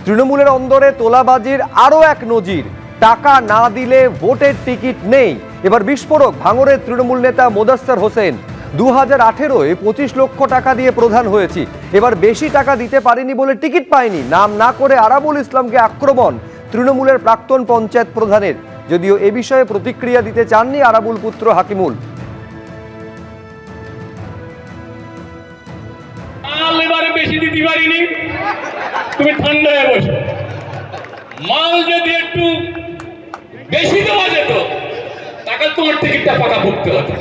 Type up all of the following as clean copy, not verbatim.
তৃণমূলের অন্দরে তোলাবাজির আরও এক নজির, টাকা না দিলে ভোটের টিকিট নেই। এবার বিস্ফোরক ভাঙড়ের তৃণমূল নেতা মোদাস্সার হোসেন। 2018-এ 25 লক্ষ টাকা দিয়ে প্রধান হয়েছি, এবার বেশি টাকা দিতে পারিনি বলে টিকিট পাইনি। নাম না করে আরাবুল ইসলামকে আক্রমণ তৃণমূলের প্রাক্তন পঞ্চায়েত প্রধানের। যদিও এ বিষয়ে প্রতিক্রিয়া দিতে চাননি আরাবুল পুত্র হাকিমুল। এবারে বেশি দিতে পারিনি, তুমি ঠান্ডা হয়ে বসো। মাল যদি একটু বেশি দেওয়া যেত টাকা তোমার টিকিটটা পাকা পড়তে হতো।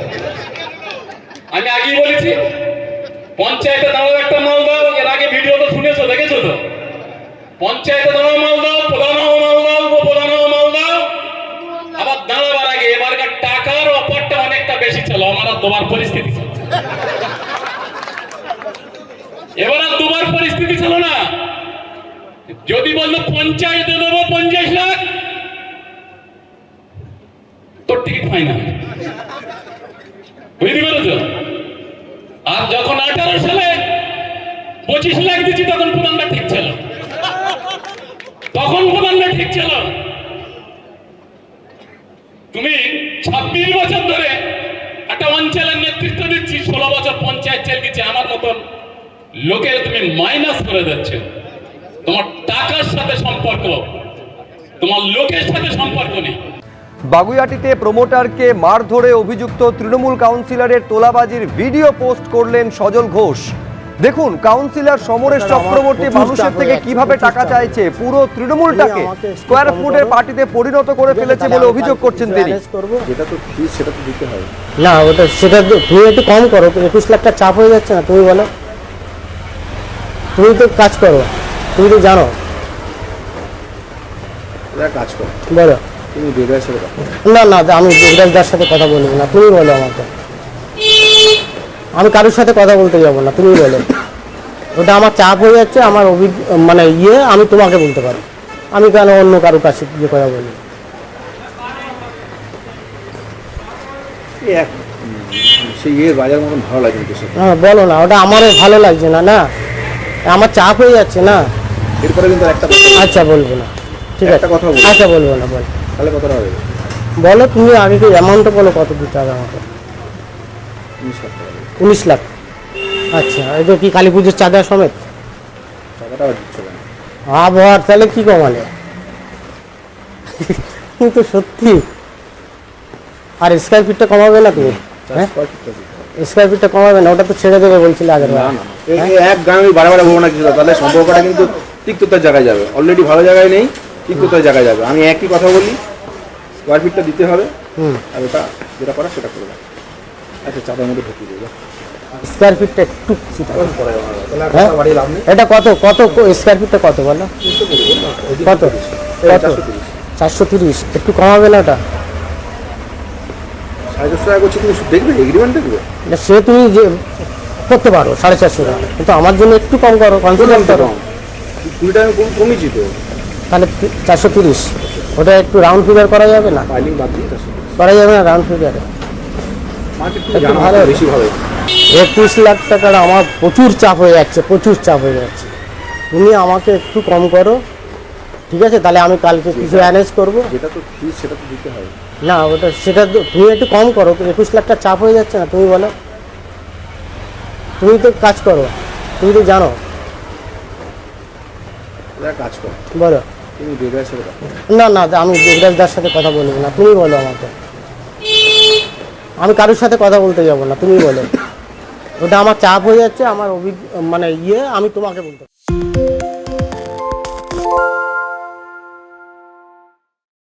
আমি আগেই বলেছি পঞ্চায়েতে দাঁড়াও একটা মাল দাও। এর আগে ভিডিও তো শুনেছো, দেখেছো তো। পঞ্চায়েতে দাঁড়াও মাল দাও, প্রধানও মাল দাও, উপপ্রধানও মাল দাও। আবার দাঁড়াবার আগে এবারকার টাকার অফারটা অনেকটা বেশি ছিল, আমার আর তোমার পরিস্থিতি ছিল। এবার আর তোমার পরিস্থিতি ছিল না। যদি বললো পঞ্চায়েতে দেবো 50 লাখ, তোর টিকিট হয় না, বুঝতে পেরেছ? আর যখন 18 সালে 25 লাখ দিচ্ছি তখন প্রধানটা ঠিক ছিল, তখন প্রধানটা ঠিক ছিল। তুমি 26 বছর ধরে একটা অঞ্চলের নেতৃত্ব দিচ্ছি, 16 বছর পঞ্চায়েত জেল দিচ্ছে। আমার মতন লোকের তুমি মাইনাস করে যাচ্ছে। তোমার টাকার সাথে সম্পর্ক, তোমার লোকের সাথে সম্পর্ক নেই। বাগুইআটিতে প্রমোটারকে মারধরে অভিযুক্ত তৃণমূল কাউন্সিলরের তোলাবাজির ভিডিও পোস্ট করলেন সজল ঘোষ। দেখুন কাউন্সিলর সমরেশ চক্রবর্তী মানুষের থেকে কিভাবে টাকা চাইছে, পুরো তৃণমূলটাকে স্কোয়ার ফুটের পার্টিতে পরিণত করে ফেলেছে বলে অভিযোগ করছেন তিনি। যেটা তো ফিস সেটা তো দিতে হবে না, ওটা সেটা তুমি একটু কম করো। 21 লাখটা চাপ হয়ে যাচ্ছে না? তুমি বলো, তুমি তো কাজ করো, তুমি তো জানো। কাজ করো, বলো। তুমি দেবরাজের সাথে কথা না না, আমি দেবরাজদার সাথে কথা বলবো না, তুমি বলো আমাকে। আমি কারোর সাথে কথা বলতে যাবো না, তুমি বলো। ওটা আমার চাপ হয়ে যাচ্ছে, আমার মানে আমি তোমাকে বলতে পারি। আমি কেন অন্য কারোর কাছে গিয়ে কথা বলি? সেই বাজার মতন ভালো লাগে কিন্তু। হ্যাঁ বলো না, ওটা আমারও ভালো লাগছে না। না, আমার চাপ হয়ে যাচ্ছে না। এরপরে কিন্তু একটা আচ্ছা বলবো না, ঠিক আছে। কথা বলবো। আচ্ছা বলবো না, বল। তাহলে কতটা হবে? বলো তুমি আগে কি অ্যামাউন্টটা বলো, কত দিতে হবে আমাকে? 19 লাখ টাকা। 19 লাখ। আচ্ছা, এটা কি কালী পুজোর চাঁদা সমেত? টাকাটা দিচ্ছ না আবহাওয়ার তাহলে কি কমালে? কিন্তু সত্যি। আর স্কোয়ার ফিটটা কমাবে না তুমি? হ্যাঁ, স্কোয়ার ফিটটা কমাবে না, ওটা তো ছেড়ে দেবে বলছিলে আগের বার। এক গ্রামে বারে বলবো না কিছু, তাহলে সম্পর্কটা কিন্তু তিক্ততার জায়গায় যাবে। অলরেডি ভালো জায়গায় নেই, তিক্ততার জায়গায় যাবে। আমি একই কথা বলি, স্কোয়ার ফিটটা দিতে হবে। আর ওটা যেটা করা সেটা করবে। আচ্ছা, চাঁদার মধ্যে ঢুকিয়ে দেবে। স্কোয়ার ফিটটা একটু এটা কত কত স্কোয়ার ফিটটা কত বলো? কত কত? 430। একটু কমাবে না ওটা? 450 টাকা করছি, তুমি দেখবে এগ্রিমেন্ট দেখবে। সে তুমি যে করতে পারো 450 টাকা, কিন্তু আমার জন্য একটু কম করো, কনসিডার করো। 20 টাকা কমিয়েছি তো। তাহলে 430, ওটা একটু রাউন্ড ফিগার করা যাবে না? ফাইলিং বাদ দিয়ে করা যাবে না রাউন্ড ফিগারে? একটু ভালো বেশি ভালো। 21 লাখ টাকার আমার প্রচুর চাপ হয়ে যাচ্ছে, প্রচুর চাপ হয়ে যাচ্ছে। তুমি আমাকে একটু কম করো, ঠিক আছে? তাহলে আমি কালকে কিছু অ্যারেঞ্জ করবো। যেটা তো ফিস সেটা তো দিতে হবে। না, ওটা সেটা তুমি একটু কম করো। 21 লাখটা চাপ হয়ে যাচ্ছে না? তুমি বলো, তুমি তো কাজ করো, তুমি তো জানো। কাজ করো, বলো। তুমি দেবরাজের সাথে কথা না না, আমি দেবরাজদার সাথে কথা বলবো না, তুমি বলো আমাকে। আমি কারোর সাথে কথা বলতে যাবো না, তুমি বলো। ওটা আমার চাপ হয়ে যাচ্ছে, আমার মানে আমি তোমাকে বলতে